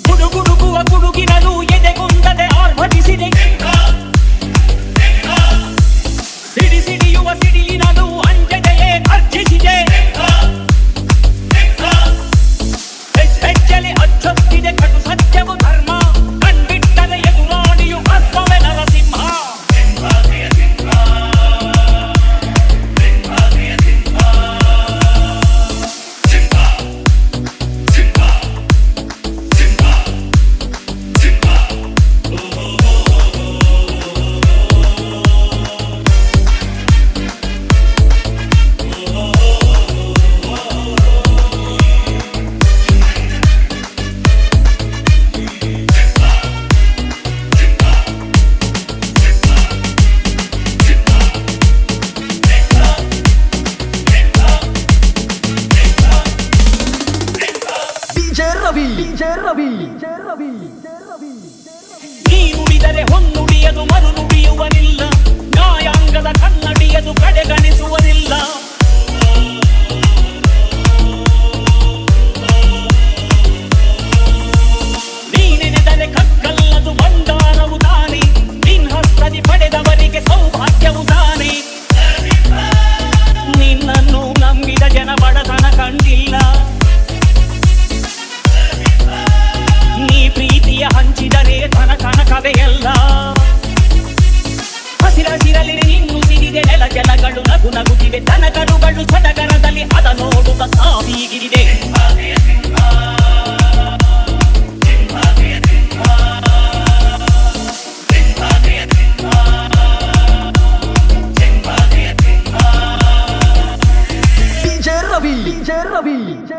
ಗುಡುಗುಡುಗುವ ಗುಡುಗಿನಲು ಎದೆಗುಂದದೆ ಆರ್ಭಟಿಸಿದೆ. ಸಿಡಿ ಸಿಡಿಯುವ ಸಿಡಿಲಿನಲು ಅಂಜದೆಯೇ ಅರ್ಜಿಸಿದೆ. ಹೆಜ್ಜೆಲೆ ಅಚ್ಚೊತ್ತಿದೆ ಕಟು ಸತ್ಯವು ಧರ್ಮ. ಕಣ್ಬಿಟ್ಟರೆ ಎದುರಾಡಿಯು ಅಸ್ಮವೆ ನರಸಿಂಹ. ನೀ ನುಡಿದರೆ ಹೊನ್ನುಡಿಯದು ಮರು ನುಡಿಯುವನಿಲ್ಲ. ನ್ಯಾಯಾಂಗದ ಕನ್ನಡಿಯದು ಕಡೆಗಣಿಸುವುದಿಲ್ಲ. ನೀನೆನೆದರೆ ಕಕ್ಕಲ್ಲದು ಬಂಡಾರವು ತಾನೆ. ನಿನ್ಹಸ್ತದಿ ಪಡೆದವರಿಗೆ ಸೌಭಾಗ್ಯವು ತಾನೆ. ನಿನ್ನನ್ನು ನಂಬಿದ ಜನ ಬಡತನ ಕಂಡಿಲ್ಲ. ನೀ ಪ್ರೀತಿಯ ಹಂಚಿದರೆ ಧನ ಕನಕವೇ ಎಲ್ಲ. ಹಸಿರಸಿರಲಿ ಇನ್ನು ಸಿರಿದೆ ನೆಲ ಜಲಗಳು ನಗು ನಗುತ್ತಿವೆ. ದನಕರುಗಳು ಸಡಗರದಲ್ಲಿ ಅದ ನೋಡುತ್ತ ತಾವೀಗಿರಿದೆ. Rami.